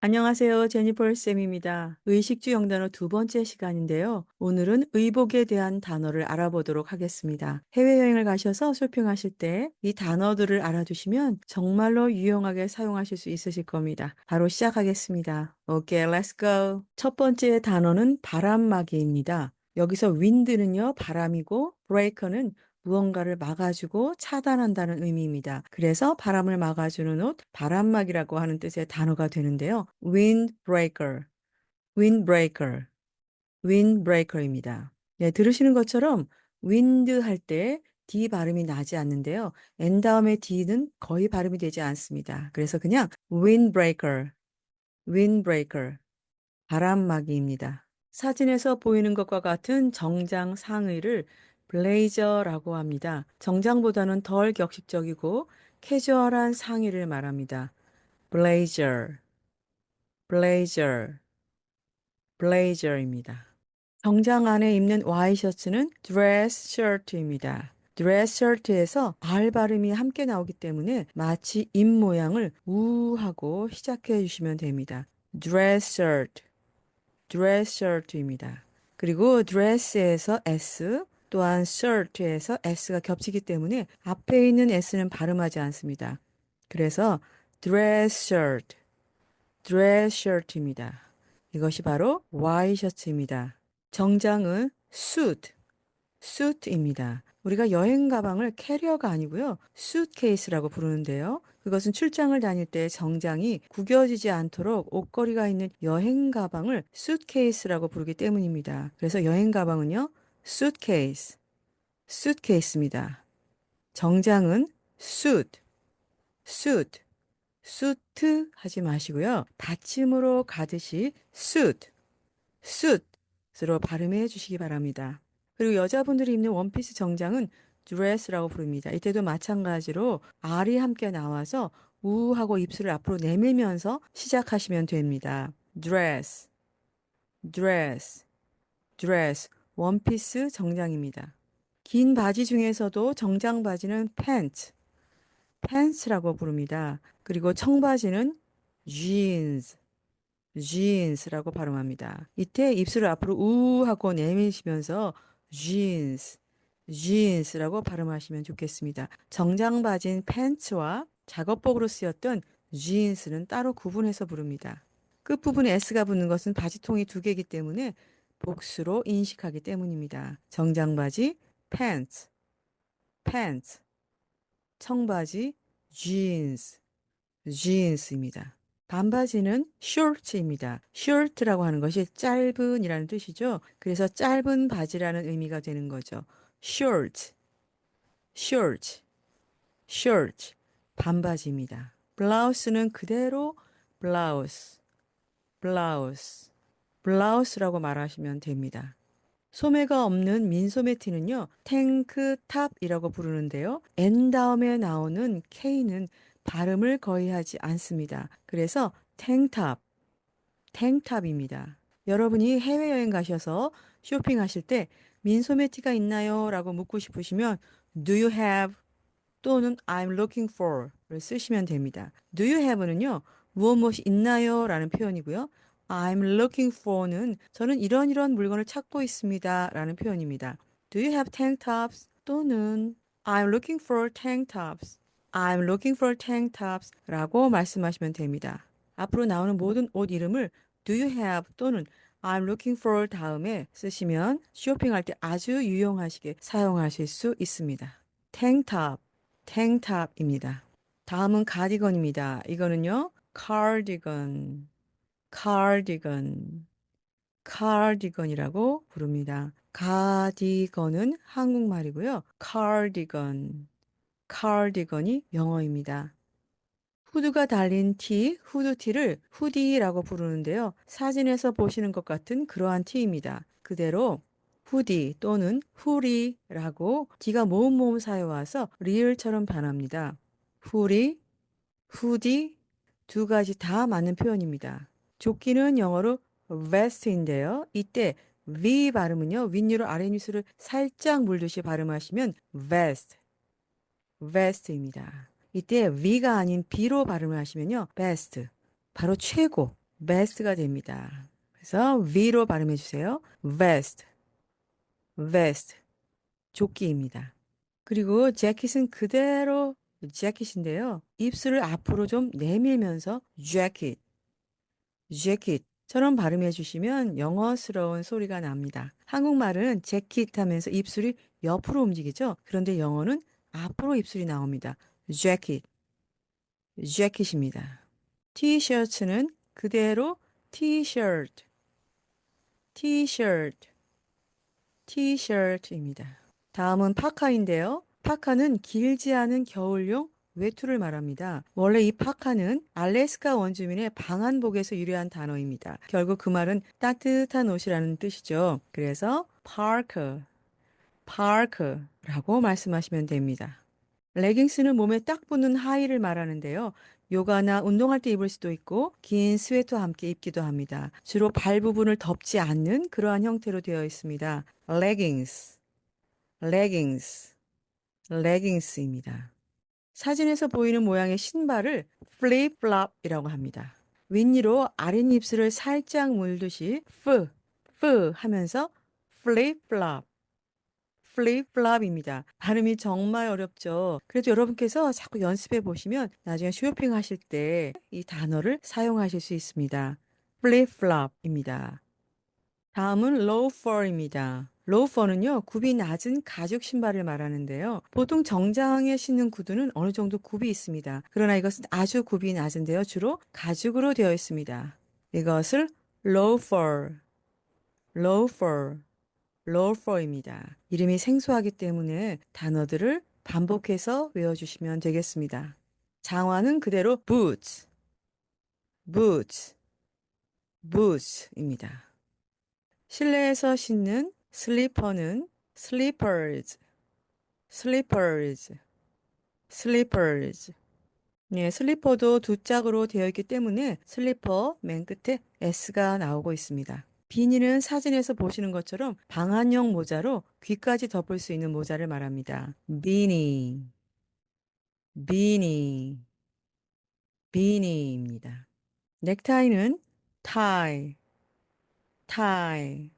안녕하세요. 제니퍼 쌤입니다. 의식주 영단어 두 번째 시간인데요. 오늘은 의복에 대한 단어를 알아보도록 하겠습니다. 해외여행을 가셔서 쇼핑하실 때 이 단어들을 알아두시면 정말로 유용하게 사용하실 수 있으실 겁니다. 바로 시작하겠습니다. 오케이, let's go. 첫 번째 단어는 바람막이입니다. 여기서 wind는요, 바람이고, breaker는 무언가를 막아주고 차단한다는 의미입니다. 그래서 바람을 막아주는 옷, 바람막이라고 하는 뜻의 단어가 되는데요. windbreaker, windbreaker, windbreaker입니다. 네, 들으시는 것처럼 wind 할 때 D 발음이 나지 않는데요. N 다음에 D는 거의 발음이 되지 않습니다. 그래서 그냥 windbreaker, windbreaker, 바람막이입니다. 사진에서 보이는 것과 같은 정장 상의를 블레이저라고 합니다. 정장보다는 덜 격식적이고 캐주얼한 상의를 말합니다. 블레이저, 블레이저, 블레이저입니다. 정장 안에 입는 와이셔츠는 드레스 셔츠입니다. 드레스 셔츠에서 R 발음이 함께 나오기 때문에 마치 입 모양을 우 하고 시작해 주시면 됩니다. 드레스 셔츠, 드레스 셔츠입니다. 그리고 드레스에서 S, 또한 shirt에서 S가 겹치기 때문에 앞에 있는 S는 발음하지 않습니다. 그래서 dress shirt, dress shirt입니다. 이것이 바로 와이셔츠입니다. 정장은 suit, suit입니다. 우리가 여행 가방을 캐리어가 아니고요. 수트케이스라고 부르는데요. 그것은 출장을 다닐 때 정장이 구겨지지 않도록 옷걸이가 있는 여행 가방을 수트케이스라고 부르기 때문입니다. 그래서 여행 가방은요. 수트케이스, 수트케이스입니다. 정장은 suit, suit, 수트 하지 마시고요. 받침으로 가듯이 suit, suit으로 발음해 주시기 바랍니다. 그리고 여자분들이 입는 원피스 정장은 드레스라고 부릅니다. 이때도 마찬가지로 R이 함께 나와서 우하고 입술을 앞으로 내밀면서 시작하시면 됩니다. dress, dress, dress, 원피스 정장입니다. 긴 바지 중에서도 정장 바지는 pants, pants라고 부릅니다. 그리고 청바지는 jeans, jeans라고 발음합니다. 이때 입술을 앞으로 우 하고 내미시면서 jeans, jeans라고 발음하시면 좋겠습니다. 정장 바지인 팬츠와 작업복으로 쓰였던 jeans는 따로 구분해서 부릅니다. 끝부분에 S가 붙는 것은 바지통이 두 개이기 때문에 복수로 인식하기 때문입니다. 정장 바지 pants, pants, 청바지 jeans, jeans입니다. 반바지는 short입니다. short라고 하는 것이 짧은이라는 뜻이죠. 그래서 짧은 바지라는 의미가 되는 거죠. short, short, short. 반바지입니다. 블라우스는 그대로 blouse, blouse, blouse라고 말하시면 됩니다. 소매가 없는 민소매 탱크탑이라고 부르는데요. N 다음에 나오는 K는 발음을 거의 하지 않습니다. 그래서 탱탑, 탱탑입니다. 여러분이 해외여행 가셔서 쇼핑하실 때 민소매티가 있나요? 라고 묻고 싶으시면 Do you have 또는 I'm looking for를 쓰시면 됩니다. Do you have는요, 무엇이 있나요? 라는 표현이고요. I'm looking for는 저는 이런 물건을 찾고 있습니다. 라는 표현입니다. Do you have tank tops? 또는 I'm looking for tank tops. I'm looking for tank tops 라고 말씀하시면 됩니다. 앞으로 나오는 모든 옷 이름을 Do you have 또는 I'm looking for 다음에 쓰시면 쇼핑할 때 아주 유용하시게 사용하실 수 있습니다. 탱탑, 탱탑입니다. 다음은 가디건입니다. 이거는요, cardigan, cardigan, cardigan이라고 부릅니다. 가디건은 한국말이고요. cardigan, cardigan이 영어입니다. 후드가 달린 티, 후드티를 후디라고 부르는데요. 사진에서 보시는 것 같은 그러한 티입니다. 그대로 후디 또는 후리라고 D가 모음 사여와서 리을처럼 변합니다. 후리, 후디 두 가지 다 맞는 표현입니다. 조끼는 영어로 vest인데요. 이때 V 발음은요. 윗니로 아랫니수를 살짝 물듯이 발음하시면 vest, vest입니다. 이때 V가 아닌 B로 발음을 하시면요. best, 바로 최고, vest가 됩니다. 그래서 V로 발음해 주세요. vest, vest, 조끼입니다. 그리고 재킷은 그대로 재킷인데요. 입술을 앞으로 좀 내밀면서 jacket, 재킷처럼 발음해 주시면 영어스러운 소리가 납니다. 한국말은 재킷 하면서 입술이 옆으로 움직이죠. 그런데 영어는 앞으로 입술이 나옵니다. 재킷, 재킷입니다. 티셔츠는 그대로 티셔츠, 티셔츠, 티셔츠입니다. 다음은 파카인데요. 파카는 길지 않은 겨울용 외투를 말합니다. 원래 이 파카는 알래스카 원주민의 방한복에서 유래한 단어입니다. 결국 그 말은 따뜻한 옷이라는 뜻이죠. 그래서 parka, parka라고 말씀하시면 됩니다. 레깅스는 몸에 딱 붙는 하의를 말하는데요. 요가나 운동할 때 입을 수도 있고 긴 스웨터와 함께 입기도 합니다. 주로 발 부분을 덮지 않는 그러한 형태로 되어 있습니다. leggings, leggings, leggings입니다. 사진에서 보이는 모양의 신발을 flip-flop이라고 합니다. 윗니로 아랫입술을 살짝 물듯이 f 하면서 flip-flop, flip-flop입니다. 발음이 정말 어렵죠. 그래도 여러분께서 자꾸 연습해 보시면 나중에 쇼핑하실 때 이 단어를 사용하실 수 있습니다. flip-flop입니다. 다음은 loafer입니다. loafer는요, 굽이 낮은 가죽 신발을 말하는데요. 보통 정장에 신는 구두는 어느 정도 굽이 있습니다. 그러나 이것은 아주 굽이 낮은데요. 주로 가죽으로 되어 있습니다. 이것을 loafer, loafer, loafer입니다. 이름이 생소하기 때문에 단어들을 반복해서 외워주시면 되겠습니다. 장화는 그대로 boots, boots, boots입니다. 실내에서 신는 슬리퍼는 slippers, slippers, slippers. 예, 슬리퍼도 두 짝으로 되어 있기 때문에 슬리퍼 맨 끝에 S가 나오고 있습니다. 비니는 사진에서 보시는 것처럼 방한용 모자로 귀까지 덮을 수 있는 모자를 말합니다. beanie, beanie, beanie입니다. 넥타이는 tie, tie.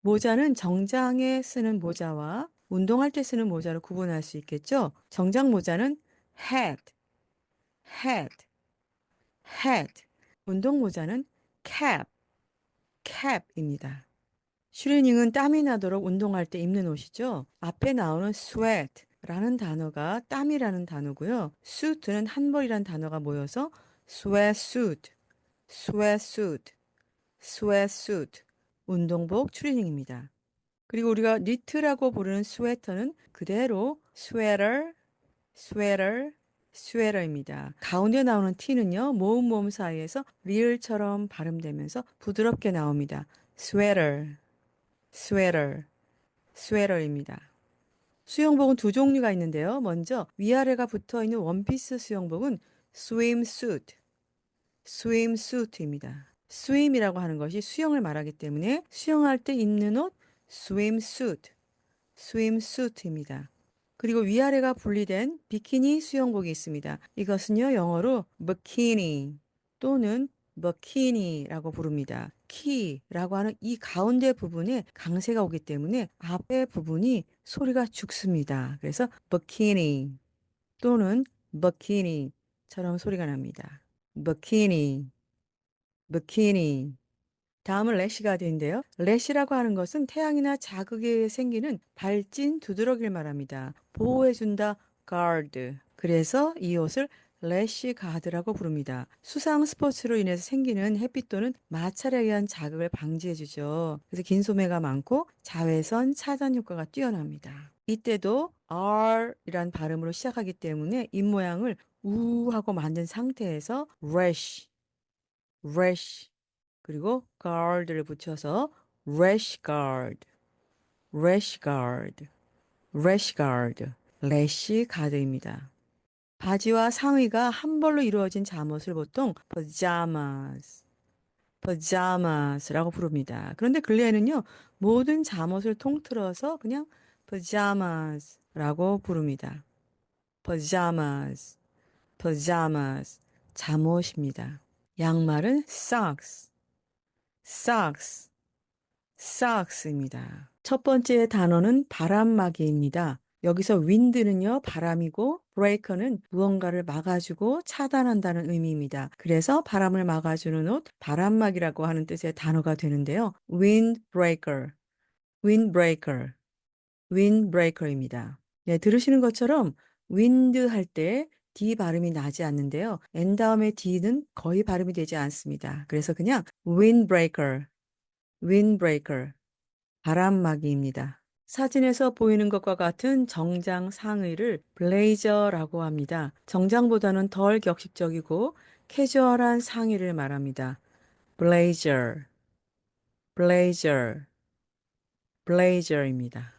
모자는 정장에 쓰는 모자와 운동할 때 쓰는 모자를 구분할 수 있겠죠? 정장 모자는 hat, hat, hat. 운동 모자는 cap, cap입니다. 슈리닝은 땀이 나도록 운동할 때 입는 옷이죠. 앞에 나오는 sweat라는 단어가 땀이라는 단어고요. suit는 한벌이라는 단어가 모여서 sweatsuit, sweatsuit, sweatsuit. 운동복 추리닝입니다. 그리고 우리가 니트라고 부르는 스웨터는 그대로 sweater, sweater, sweater입니다. 가운데 나오는 T는요, 모음 사이에서 리을처럼 발음되면서 부드럽게 나옵니다. sweater, sweater, sweater입니다. 수영복은 두 종류가 있는데요. 먼저 위아래가 붙어 있는 원피스 수영복은 swimsuit, swimsuit입니다. swim이라고 하는 것이 수영을 말하기 때문에 수영할 때 입는 옷 swimsuit, swimsuit입니다. 그리고 위아래가 분리된 비키니 수영복이 있습니다. 이것은요, 영어로 bikini 또는 bikini라고 부릅니다. 키라고 하는 이 가운데 부분에 강세가 오기 때문에 앞에 부분이 소리가 죽습니다. 그래서 bikini 또는 bikini처럼 소리가 납니다. bikini, bikini. 다음은 래시가드인데요. 래시라고 하는 것은 태양이나 자극에 생기는 발진 두드러기를 말합니다. 보호해준다, guard. 그래서 이 옷을 래시 가드라고 부릅니다. 수상 스포츠로 인해서 생기는 햇빛 또는 마찰에 의한 자극을 방지해주죠. 그래서 긴 소매가 많고 자외선 차단 효과가 뛰어납니다. 이때도 R이란 발음으로 시작하기 때문에 입 모양을 우 하고 만든 상태에서 rash, rash 그리고 guard를 붙여서 rash guard, rash guard, rash guard, 래시 가드입니다. 바지와 상의가 한 벌로 이루어진 잠옷을 보통 pajamas, pajamas라고 부릅니다. 그런데 근래에는요, 모든 잠옷을 통틀어서 그냥 pajamas라고 부릅니다. pajamas, pajamas, 잠옷입니다. 양말은 socks, socks, socks입니다. 첫 번째 단어는 바람막이입니다. 여기서 wind는요, 바람이고 breaker는 무언가를 막아주고 차단한다는 의미입니다. 그래서 바람을 막아주는 옷, 바람막이라고 하는 뜻의 단어가 되는데요. windbreaker, windbreaker, windbreaker입니다. 네, 들으시는 것처럼 wind 할 때 D 발음이 나지 않는데요. N 다음에 D는 거의 발음이 되지 않습니다. 그래서 그냥 windbreaker, windbreaker, 바람막이입니다. 사진에서 보이는 것과 같은 정장 상의를 블레이저라고 합니다. 정장보다는 덜 격식적이고 캐주얼한 상의를 말합니다. blazer, blazer, blazer입니다.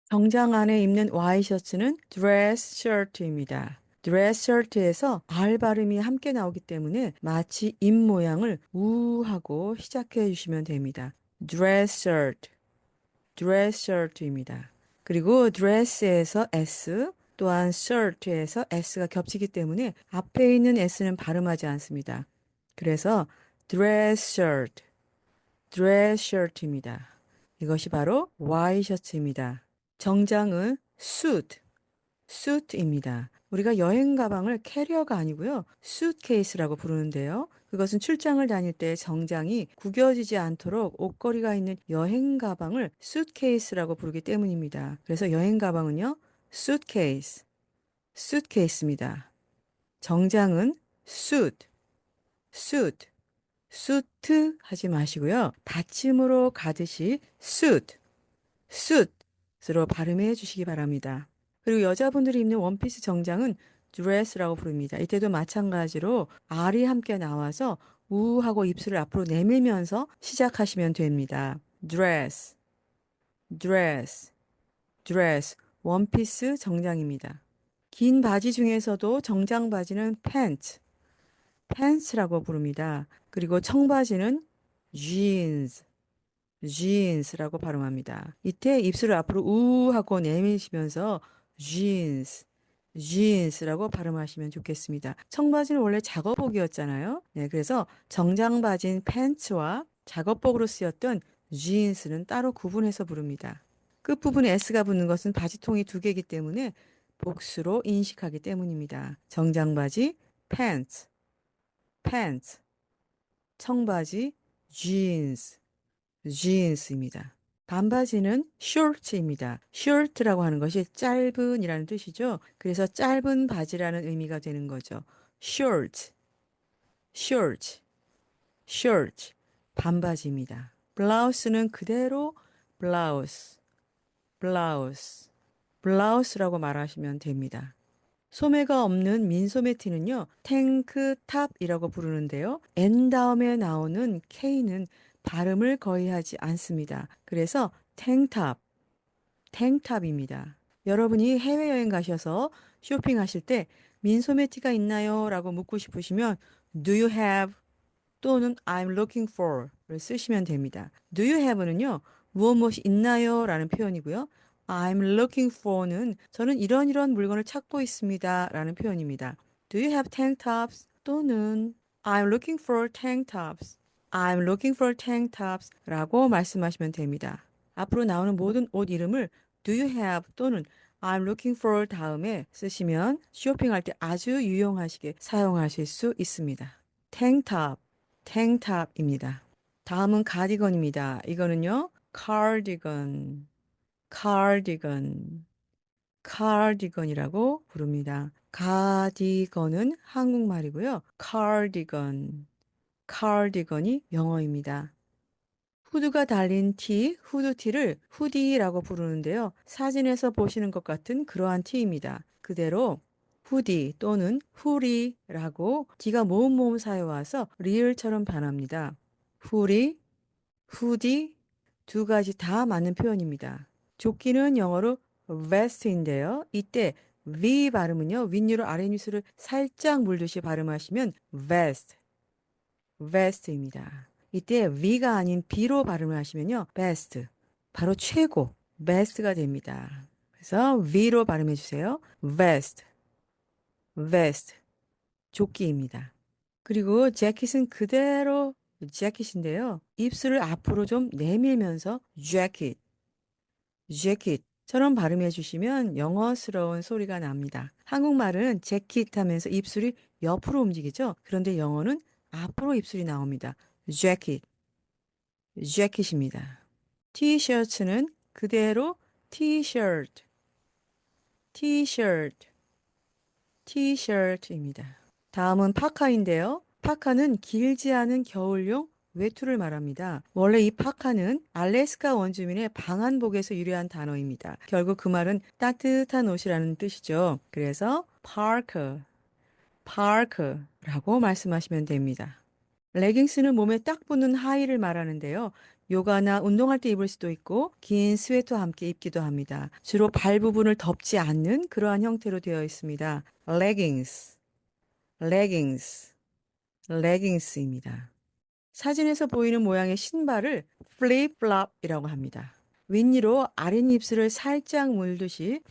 정장 안에 입는 와이셔츠는 dress shirt입니다. dress shirt에서 R 발음이 함께 나오기 때문에 마치 입 모양을 우 하고 시작해 주시면 됩니다. dress shirt, dress shirt입니다. 그리고 dress에서 S, 또한 shirt에서 S가 겹치기 때문에 앞에 있는 S는 발음하지 않습니다. 그래서 dress shirt, dress shirt입니다. 이것이 바로 와이셔츠입니다. 정장은 suit, suit입니다. 우리가 여행 가방을 캐리어가 아니고요. suitcase라고 부르는데요. 그것은 출장을 다닐 때 정장이 구겨지지 않도록 옷걸이가 있는 여행 가방을 suitcase라고 부르기 때문입니다. 그래서 여행 가방은요. suitcase, suitcase입니다. 정장은 suit, suit, suit 하지 마시고요. 받침으로 가듯이 suit, suit으로 발음해 주시기 바랍니다. 그리고 여자분들이 입는 원피스 정장은 dress라고 부릅니다. 이때도 마찬가지로 R이 함께 나와서 우하고 입술을 앞으로 내밀면서 시작하시면 됩니다. dress, dress, dress. 원피스 정장입니다. 긴 바지 중에서도 정장 바지는 pants, pants라고 부릅니다. 그리고 청바지는 jeans, jeans라고 발음합니다. 이때 입술을 앞으로 우 하고 내미시면서 jeans, jeans라고 발음하시면 좋겠습니다. 청바지는 원래 작업복이었잖아요. 네, 그래서 정장 바지인 팬츠와 작업복으로 쓰였던 jeans는 따로 구분해서 부릅니다. 끝부분에 S가 붙는 것은 바지통이 두 개이기 때문에 복수로 인식하기 때문입니다. 정장 바지 pants, pants, 청바지 jeans, jeans입니다. 반바지는 short입니다. short라고 하는 것이 짧은이라는 뜻이죠. 그래서 짧은 바지라는 의미가 되는 거죠. short, short, short. 반바지입니다. 블라우스는 그대로 blouse, blouse, blouse라고 말하시면 됩니다. 소매가 없는 민소매 탱크탑이라고 부르는데요. N 다음에 나오는 K는 발음을 거의 하지 않습니다. 그래서 탱탑, 탱탑입니다. 여러분이 해외여행 가셔서 쇼핑하실 때 민소매티가 있나요? 라고 묻고 싶으시면 Do you have 또는 I'm looking for를 쓰시면 됩니다. Do you have는요, 무엇이 있나요? 라는 표현이고요. I'm looking for는 저는 이런 물건을 찾고 있습니다. 라는 표현입니다. Do you have tank tops? 또는 I'm looking for tank tops. I'm looking for tank tops 라고 말씀하시면 됩니다. 앞으로 나오는 모든 옷 이름을 Do you have 또는 I'm looking for 다음에 쓰시면 쇼핑할 때 아주 유용하시게 사용하실 수 있습니다. 탱탑, 탱탑입니다. 다음은 가디건입니다. 이거는요, cardigan, cardigan, cardigan이라고 부릅니다. 가디건은 한국말이고요. cardigan, cardigan이 영어입니다. 후드가 달린 티, 후드티를 후디라고 부르는데요. 사진에서 보시는 것 같은 그러한 티입니다. 그대로 후디 또는 후리라고 D가 모음 사여와서 리을처럼 변합니다. 후리, 후디 두 가지 다 맞는 표현입니다. 조끼는 영어로 vest인데요. 이때 V 발음은요. 윗니로 아랫니수를 살짝 물듯이 발음하시면 vest, vest입니다. 이때 V가 아닌 B로 발음을 하시면요. best, 바로 최고, best가 됩니다. 그래서 V로 발음해 주세요. vest, vest, 조끼입니다. 그리고 재킷은 그대로 재킷인데요. 입술을 앞으로 좀 내밀면서 재킷, 재킷처럼 발음해 주시면 영어스러운 소리가 납니다. 한국말은 재킷 하면서 입술이 옆으로 움직이죠. 그런데 영어는 앞으로 입술이 나옵니다. 재킷, 재킷입니다. 티셔츠는 그대로 티셔츠, 티셔츠, 티셔츠입니다. 다음은 파카인데요. 파카는 길지 않은 겨울용 외투를 말합니다. 원래 이 파카는 알래스카 원주민의 방한복에서 유래한 단어입니다. 결국 그 말은 따뜻한 옷이라는 뜻이죠. 그래서 parka, parka라고 말씀하시면 됩니다. 레깅스는 몸에 딱 붙는 하의를 말하는데요. 요가나 운동할 때 입을 수도 있고 긴 스웨터와 함께 입기도 합니다. 주로 발 부분을 덮지 않는 그러한 형태로 되어 있습니다. 레깅스, 레깅스, 레깅스입니다. 사진에서 보이는 모양의 신발을 플립플롭이라고 합니다. 윗니로 아랫입술을 살짝 물듯이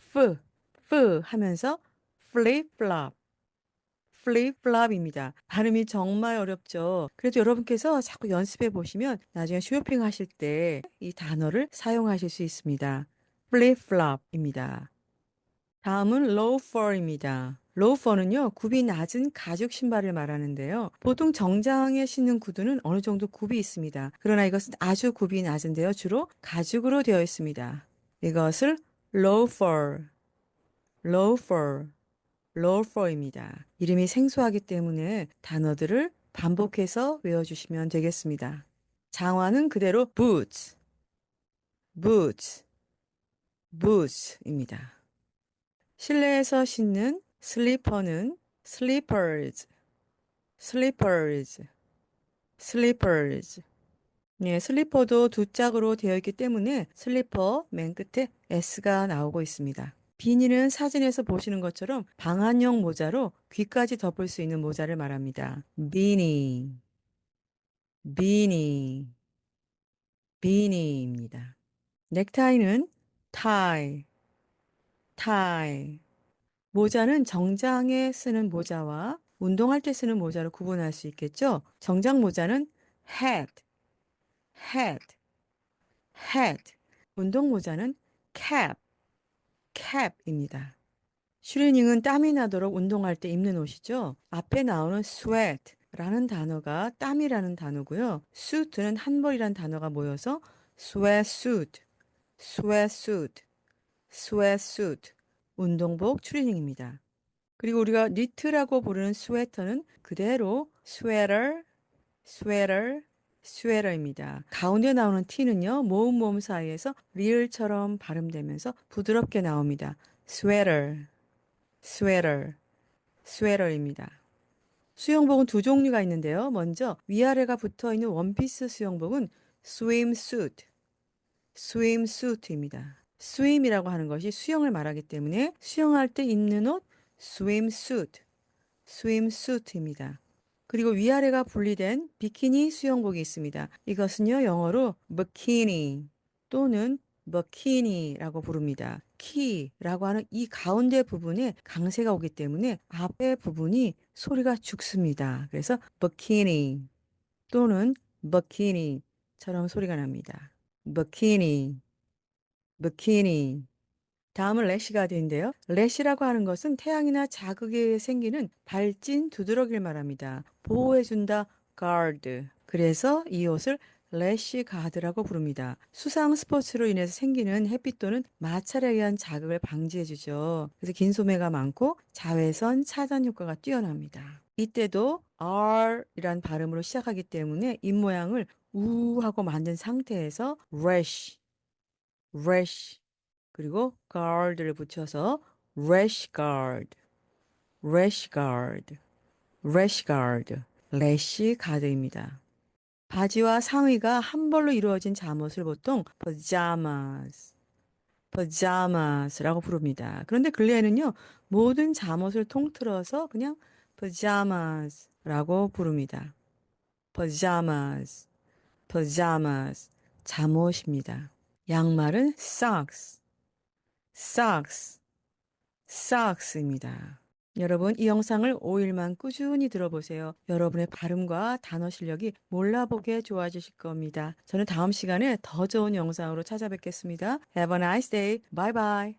프 하면서 플립플롭, 플립플롭입니다. 발음이 정말 어렵죠. 그래도 여러분께서 자꾸 연습해 보시면 나중에 쇼핑하실 때 이 단어를 사용하실 수 있습니다. 플립플롭입니다. 다음은 로퍼입니다. 로퍼는요, 굽이 낮은 가죽 신발을 말하는데요. 보통 정장에 신는 구두는 어느 정도 굽이 있습니다. 그러나 이것은 아주 굽이 낮은데요. 주로 가죽으로 되어 있습니다. 이것을 로퍼, 로퍼, 로퍼입니다. 이름이 생소하기 때문에 단어들을 반복해서 외워주시면 되겠습니다. 장화는 그대로 boots, boots, boots입니다. 실내에서 신는 슬리퍼는 slippers, slippers, slippers. 예, 슬리퍼도 두 짝으로 되어 있기 때문에 슬리퍼 맨 끝에 S가 나오고 있습니다. 비니는 사진에서 보시는 것처럼 방한용 모자로 귀까지 덮을 수 있는 모자를 말합니다. 비니, 비니, 비니입니다. 넥타이는 tie, tie. 모자는 정장에 쓰는 모자와 운동할 때 쓰는 모자를 구분할 수 있겠죠? 정장 모자는 hat, hat, hat. 운동 모자는 cap, cap입니다. 슈리닝은 땀이 나도록 운동할 때 입는 옷이죠. 앞에 나오는 sweat라는 단어가 땀이라는 단어고요. suit는 한벌이라는 단어가 모여서 sweatsuit, sweatsuit, sweatsuit. 운동복 추리닝입니다. 그리고 우리가 니트라고 부르는 스웨터는 그대로 sweater, sweater, sweater입니다. 가운데 나오는 T는요, 모음 사이에서 리을처럼 발음되면서 부드럽게 나옵니다. sweater, sweater, sweater입니다. 수영복은 두 종류가 있는데요. 먼저 위아래가 붙어 있는 원피스 수영복은 swimsuit, swimsuit입니다. swim이라고 하는 것이 수영을 말하기 때문에 수영할 때 입는 옷 swimsuit, swimsuit입니다. 그리고 위아래가 분리된 비키니 수영복이 있습니다. 이것은요, 영어로 bikini 또는 bikini라고 부릅니다. 키라고 하는 이 가운데 부분에 강세가 오기 때문에 앞에 부분이 소리가 죽습니다. 그래서 bikini 또는 bikini처럼 소리가 납니다. bikini, bikini. 다음은 래시가드인데요. 래시라고 하는 것은 태양이나 자극에 의해 생기는 발진 두드러기를 말합니다. 보호해준다, guard. 그래서 이 옷을 래시 가드라고 부릅니다. 수상 스포츠로 인해서 생기는 햇빛 또는 마찰에 의한 자극을 방지해주죠. 그래서 긴 소매가 많고 자외선 차단 효과가 뛰어납니다. 이때도 R이란 발음으로 시작하기 때문에 입 모양을 우 하고 만든 상태에서 rash, rash 그리고 guard를 붙여서 rash guard, rash guard, rash guard, 래시 가드입니다. 바지와 상의가 한 벌로 이루어진 잠옷을 보통 pajamas, pajamas라고 부릅니다. 그런데 근래에는요, 모든 잠옷을 통틀어서 그냥 pajamas라고 부릅니다. pajamas, pajamas, 잠옷입니다. 양말은 socks, socks, socks입니다. 여러분, 이 영상을 5일만 꾸준히 들어보세요. 여러분의 발음과 단어 실력이 몰라보게 좋아지실 겁니다. 저는 다음 시간에 더 좋은 영상으로 찾아뵙겠습니다. Have a nice day. Bye bye.